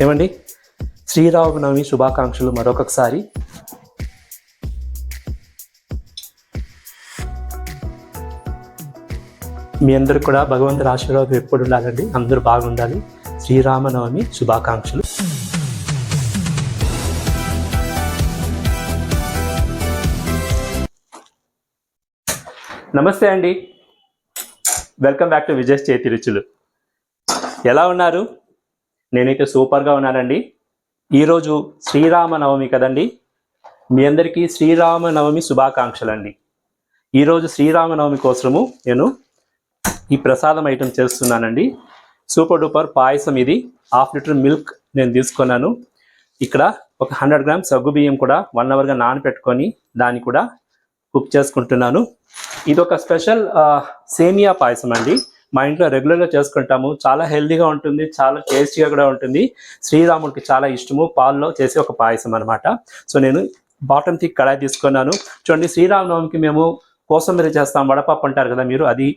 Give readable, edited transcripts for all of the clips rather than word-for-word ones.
ఏమండి, శ్రీరామనవమి శుభాకాంక్షలు మరొకసారి. మీ అందరు కూడా భగవంతుడి ఆశీర్వాదం ఎప్పుడు ఉండాలండి, అందరూ బాగుండాలి. శ్రీరామనవమి శుభాకాంక్షలు. నమస్తే అండి, వెల్కమ్ బ్యాక్ టు విజయ్ చేతి రుచులు. ఎలా ఉన్నారు? నేనైతే సూపర్గా ఉన్నానండి. ఈరోజు శ్రీరామనవమి కదండి, మీ అందరికీ శ్రీరామనవమి శుభాకాంక్షలు అండి. ఈరోజు శ్రీరామనవమి కోసము నేను ఈ ప్రసాదం ఐటెం చేస్తున్నానండి. సూపర్ డూపర్ పాయసం. ఇది 1/2 లీటర్ మిల్క్ నేను తీసుకున్నాను. ఇక్కడ ఒక 100 గ్రామ్స్ సగ్గు బియ్యం కూడా 1 అవర్గా నానబెట్టుకొని దాన్ని కూడా కుక్ చేసుకుంటున్నాను. ఇది ఒక స్పెషల్ సేమియా పాయసం అండి. మా ఇంట్లో రెగ్యులర్గా చేసుకుంటాము. చాలా హెల్తీగా ఉంటుంది, చాలా టేస్టీగా కూడా ఉంటుంది. శ్రీరాముడికి చాలా ఇష్టము, పాల్లో చేసే ఒక పాయసం అనమాట. సో నేను బాటమ్ థిక్ కడాయి తీసుకున్నాను. చూడండి, శ్రీరామనవమికి మేము కోసంబరి చేస్తాం, వడపప్పు అంటారు కదా మీరు, అది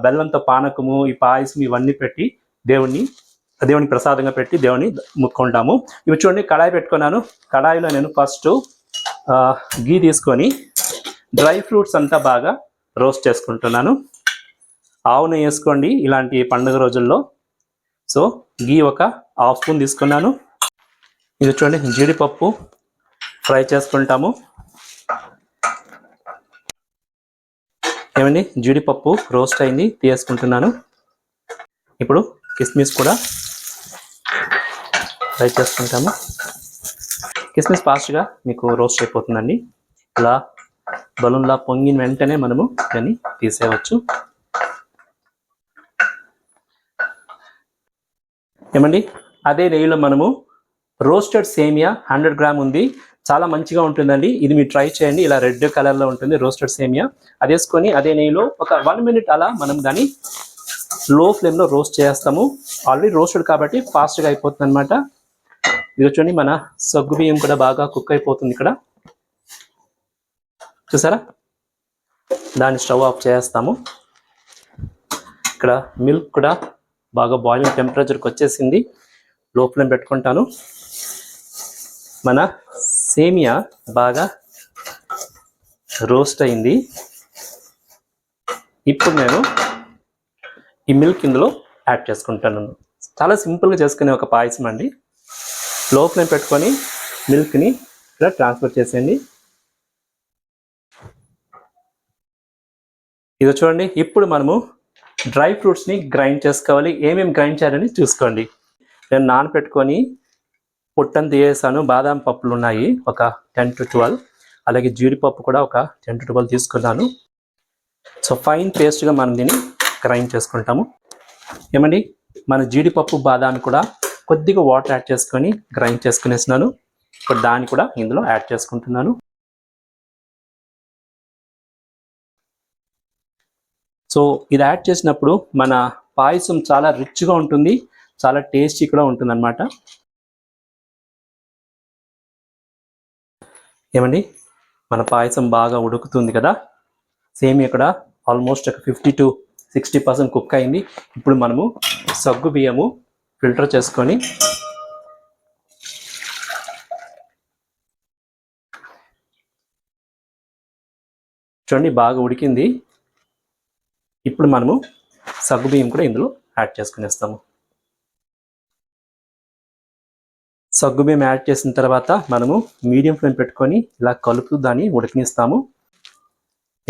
బెల్లంతో పానకము, ఈ పాయసం ఇవన్నీ పెట్టి దేవుని ప్రసాదంగా పెట్టి దేవుని ముక్కుంటాము. ఇవి చూడండి, కడాయి పెట్టుకున్నాను. కడాయిలో నేను ఫస్ట్ గీ తీసుకొని డ్రై ఫ్రూట్స్ అంతా బాగా రోస్ట్ చేసుకుంటున్నాను. ఆవు నెయ్యి వేసుకోండి ఇలాంటి పండుగ రోజుల్లో. సో గీ ఒక 1/2 స్పూన్ తీసుకున్నాను. ఇది చూడండి, జీడిపప్పు ఫ్రై చేసుకుంటాము. ఏమండి, జీడిపప్పు రోస్ట్ అయింది, తీసుకుంటున్నాను. ఇప్పుడు కిస్మిస్ కూడా ఫ్రై చేసుకుంటాము. కిస్మిస్ ఫాస్ట్గా మీకు రోస్ట్ అయిపోతుందండి. ఇలా బలూన్లా పొంగిన వెంటనే మనము దాన్ని తీసేయవచ్చు. ఏమండి, అదే నెయ్యిలో మనము రోస్టెడ్ సేమియా 100 గ్రామ్ ఉంది, చాలా మంచిగా ఉంటుందండి. ఇది మీరు ట్రై చేయండి. ఇలా రెడ్ కలర్లో ఉంటుంది రోస్టెడ్ సేమియా. అది వేసుకొని అదే నెయ్యిలో ఒక 1 మినిట్ అలా మనం దాన్ని లో ఫ్లేమ్లో రోస్ట్ చేస్తాము. ఆల్రెడీ రోస్టెడ్ కాబట్టి ఫాస్ట్గా అయిపోతుంది అనమాట. ఇది చూడండి, మన సగ్గు బియ్యం కూడా బాగా కుక్ అయిపోతుంది. ఇక్కడ చూసారా, దాన్ని స్టవ్ ఆఫ్ చేస్తాము. ఇక్కడ మిల్క్ కూడా బాగా బాయిలింగ్ టెంపరేచర్కి వచ్చేసింది. లో ఫ్లేమ్ పెట్టుకుంటాను. మన సేమియా బాగా రోస్ట్ అయింది. ఇప్పుడు నేను ఈ మిల్క్ ఇందులో యాడ్ చేసుకుంటాను. చాలా సింపుల్గా చేసుకునే ఒక పాయసం అండి. లో ఫ్లేమ్ పెట్టుకొని మిల్క్ని ఇక్కడ ట్రాన్స్ఫర్ చేసేయండి. ఇది చూడండి, ఇప్పుడు మనము డ్రై ఫ్రూట్స్ని గ్రైండ్ చేసుకోవాలి. ఏమేమి గ్రైండ్ చేయాలని చూసుకోండి. నేను నానపెట్టుకొని పొట్టని తీసేసాను. బాదాం పప్పులు ఉన్నాయి ఒక 10 to 12, అలాగే జీడిపప్పు కూడా ఒక 10 to 12 తీసుకున్నాను. సో ఫైన్ పేస్ట్గా మనం దీన్ని గ్రైండ్ చేసుకుంటాము. ఏమండి, మన జీడిపప్పు బాదాం కూడా కొద్దిగా వాటర్ యాడ్ చేసుకొని గ్రైండ్ చేసుకునేసినాను. ఇప్పుడు దాన్ని కూడా ఇందులో యాడ్ చేసుకుంటున్నాను. సో ఇది యాడ్ చేసినప్పుడు మన పాయసం చాలా రిచ్గా ఉంటుంది, చాలా టేస్టీ కూడా ఉంటుంది అన్నమాట. ఏమండి, మన పాయసం బాగా ఉడుకుతుంది కదా. సేమియా కూడా ఆల్మోస్ట్ ఒక 50 to 60% కుక్ అయింది. ఇప్పుడు మనము సగ్గు బియ్యము ఫిల్టర్ చేసుకొని చూడండి, బాగా ఉడికింది. ఇప్పుడు మనము సగ్గు బియ్యం కూడా ఇందులో యాడ్ చేసుకునేస్తాము. సగ్గు బియ్యం యాడ్ చేసిన తర్వాత మనము మీడియం ఫ్లేమ్ పెట్టుకొని ఇలా కలుపుతూ దాన్ని ఉడికినిస్తాము.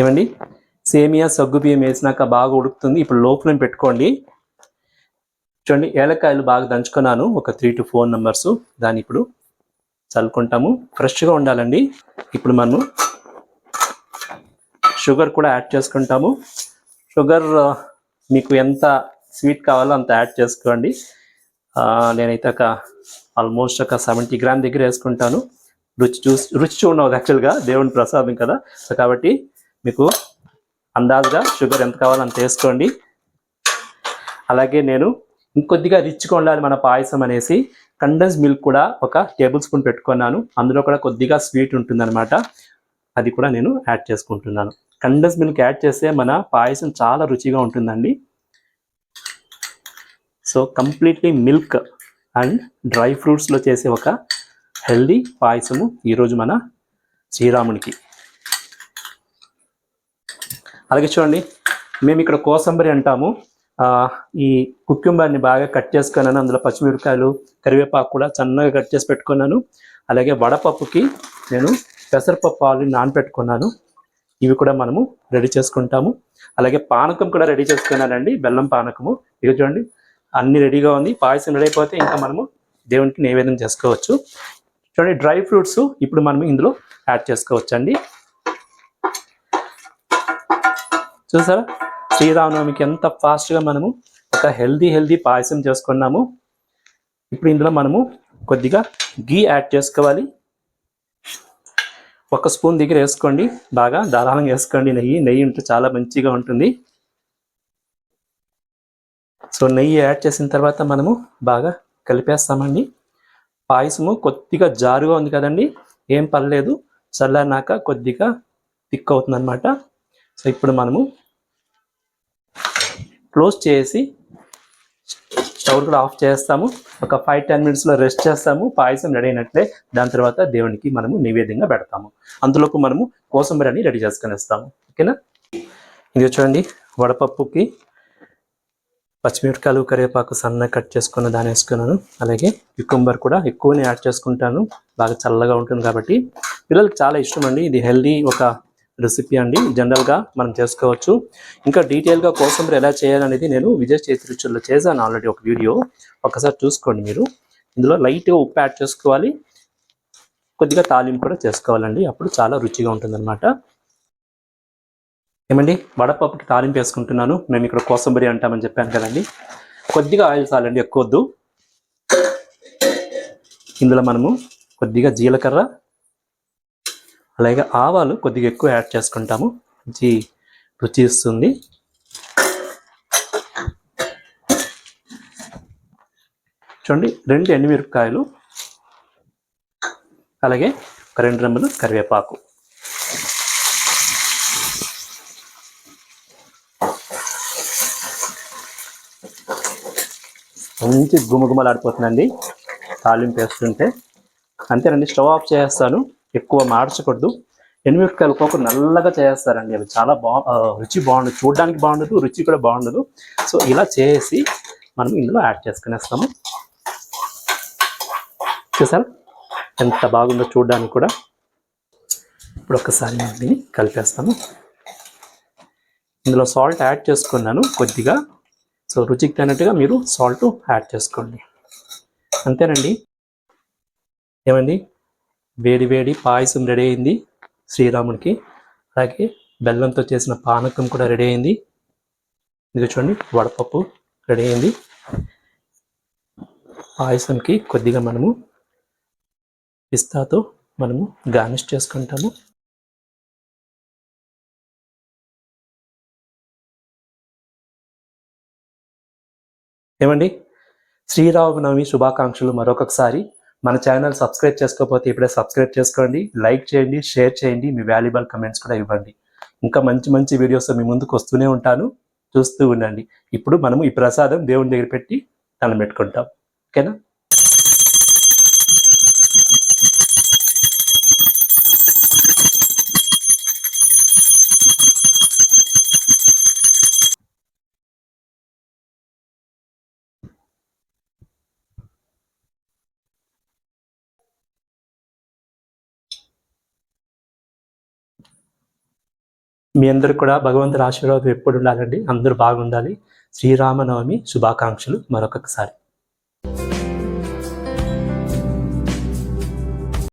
ఏమండి, సేమియా సగ్గు బియ్యం వేసినాక బాగా ఉడుకుతుంది. ఇప్పుడు లో ఫ్లేమ్ పెట్టుకోండి. చూడండి, ఏలకాయలు బాగా దంచుకున్నాను, ఒక 3 to 4 numbers. దాన్ని ఇప్పుడు చల్లుకుంటాము. ఫ్రెష్గా ఉండాలండి. ఇప్పుడు మనము షుగర్ కూడా యాడ్ చేసుకుంటాము. షుగర్ మీకు ఎంత స్వీట్ కావాలో అంత యాడ్ చేసుకోండి. నేనైతే ఆల్మోస్ట్ ఒక 70 గ్రామ్ దగ్గర వేసుకుంటాను. రుచి చూడవు యాక్చువల్గా, దేవుని ప్రసాదం కదా. సో కాబట్టి మీకు అందాజుగా షుగర్ ఎంత కావాలో అంత వేసుకోండి. అలాగే నేను ఇంకొద్దిగా రిచ్గా ఉండాలి మన పాయసం అనేసి కండెన్స్ మిల్క్ కూడా ఒక 1 టేబుల్ స్పూన్ పెట్టుకున్నాను. అందులో కూడా కొద్దిగా స్వీట్ ఉంటుందన్నమాట. అది కూడా నేను యాడ్ చేసుకుంటున్నాను. కండెన్స్ మిల్క్ యాడ్ చేస్తే మన పాయసం చాలా రుచిగా ఉంటుందండి. So completely milk and dry ఫ్రూట్స్లో చేసే ఒక హెల్దీ పాయసము ఈరోజు మన శ్రీరామునికి. అలాగే చూడండి, మేము ఇక్కడ కోసంబరి అంటాము. ఈ కుక్కుంబర్ని బాగా కట్ చేసుకున్నాను, అందులో పచ్చిమిరపకాయలు, కరివేపాకు కూడా సన్నగా కట్ చేసి పెట్టుకున్నాను. అలాగే వడపప్పుకి నేను పెసరపప్పు ఆల్రెడీ నానపెట్టుకున్నాను, ఇవి కూడా మనము రెడీ చేసుకుంటాము. అలాగే పానకం కూడా రెడీ చేసుకున్నానండి, బెల్లం పానకము. ఇక చూడండి అన్ని రెడీగా ఉంది. పాయసం రెడీ అయిపోతే ఇంకా మనము దేవునికి నైవేద్యం చేసుకోవచ్చు. చూడండి డ్రై ఫ్రూట్స్ ఇప్పుడు మనం ఇందులో యాడ్ చేసుకోవచ్చు అండి. చూసారా శ్రీరామనవమికి ఎంత ఫాస్ట్గా మనము ఒక హెల్దీ పాయసం చేసుకున్నాము. ఇప్పుడు ఇందులో మనము కొద్దిగా గీ యాడ్ చేసుకోవాలి. 1 స్పూన్ దగ్గర వేసుకోండి, బాగా ధారాళంగా వేసుకోండి. నెయ్యి ఉంటే చాలా మంచిగా ఉంటుంది. సో నెయ్యి యాడ్ చేసిన తర్వాత మనము బాగా కలిపేస్తామండి. పాయసము కొద్దిగా జారుగా ఉంది కదండి, ఏం పర్లేదు, చల్లారినాక కొద్దిగా థిక్ అవుతుంది అనమాట. సో ఇప్పుడు మనము క్లోజ్ చేసి స్టవ్ కూడా ఆఫ్ చేస్తాము. ఒక 5-10 మినిట్స్లో రెస్ట్ చేస్తాము. పాయసం రెడీ అయినట్లే. దాని తర్వాత దేవునికి మనము నైవేద్యంగా పెడతాము. అందులోకి మనము కోసంబరి అని రెడీ చేసుకొని ఇస్తాము. ఓకేనా? ఇది చూడండి, వడపప్పుకి పచ్చిమిరపకాయలు, కరివేపాకు సన్నగా కట్ చేసుకున్న దాన్ని వేసుకున్నాను. అలాగే క్యూకంబర్ కూడా ఎక్కువనే యాడ్ చేసుకుంటాను, బాగా చల్లగా ఉంటుంది కాబట్టి. పిల్లలకి చాలా ఇష్టం అండి, ఇది హెల్దీ ఒక రెసిపీ అండి. జనరల్గా మనం చేసుకోవచ్చు. ఇంకా డీటెయిల్గా కోసంబరి ఎలా చేయాలనేది నేను విజయ్ చేతి రుచుల్లో చేశాను ఆల్రెడీ ఒక వీడియో, ఒకసారి చూసుకోండి మీరు. ఇందులో లైట్గా ఉప్పు యాడ్ చేసుకోవాలి, కొద్దిగా తాలింపు కూడా చేసుకోవాలండి, అప్పుడు చాలా రుచిగా ఉంటుందన్నమాట. ఏమండి, వడపప్పుకి తాలింపు వేసుకుంటున్నాను. మేము ఇక్కడ కోసంబరి అంటామని చెప్పాను కదండి. కొద్దిగా ఆయిల్ చాలండి, ఎక్కువ వద్దు. ఇందులో మనము కొద్దిగా జీలకర్ర, అలాగే ఆవాలు కొద్దిగా ఎక్కువ యాడ్ చేసుకుంటాము, మంచి రుచి ఇస్తుంది. చూడండి 2 ఎండుమిరపకాయలు, అలాగే 2 రెమ్మలు కరివేపాకు. మంచి గుమగుమలాడిపోతుందండి తాలింపు వేస్తుంటే. అంతేనండి, స్టవ్ ఆఫ్ చేస్తాను. ఎక్కువ మార్చకూడదు. ఎండుమిరపకాయలు ఒక్కొక్క నల్లగా చేస్తారండి, అవి చాలా రుచి బాగుండదు, చూడడానికి బాగుండదు, రుచి కూడా బాగుండదు. సో ఇలా చేసి మనం ఇందులో యాడ్ చేసుకునేస్తాము. చూసారా ఎంత బాగుందో చూడడానికి కూడా. ఇప్పుడు ఒక్కసారి దీన్ని కలిపేస్తాము. ఇందులో సాల్ట్ యాడ్ చేసుకున్నాను కొద్దిగా. సో రుచికి తగినట్టుగా మీరు సాల్ట్ యాడ్ చేసుకోండి. అంతేనండి. ఏమండి, వేడి పాయసం రెడీ అయింది శ్రీరామునికి. అలాగే బెల్లంతో చేసిన పానకం కూడా రెడీ అయింది. ఇది చూడండి, వడపప్పు రెడీ అయింది. పాయసంకి కొద్దిగా మనము పిస్తాతో మనము గార్నిష్ చేసుకుంటాము. ఏమండి, శ్రీరామనవమి శుభాకాంక్షలు మరొకసారి. మన ఛానల్ సబ్స్క్రైబ్ చేసుకోకపోతే ఇప్పుడే సబ్స్క్రైబ్ చేసుకోండి, లైక్ చేయండి, షేర్ చేయండి, మీ వాల్యుబుల్ కమెంట్స్ కూడా ఇవ్వండి. ఇంకా మంచి వీడియోస్ మీ ముందుకు వస్తూనే ఉంటాను, చూస్తూ ఉండండి. ఇప్పుడు మనము ఈ ప్రసాదం దేవుని దగ్గర పెట్టి దండం పెట్టుకుంటాం. ఓకేనా? మీ అందరూ కూడా భగవంతుడి ఆశీర్వాదం ఎప్పుడు ఉండాలండి, అందరూ బాగుండాలి. శ్రీరామనవమి శుభాకాంక్షలు మరొకసారి.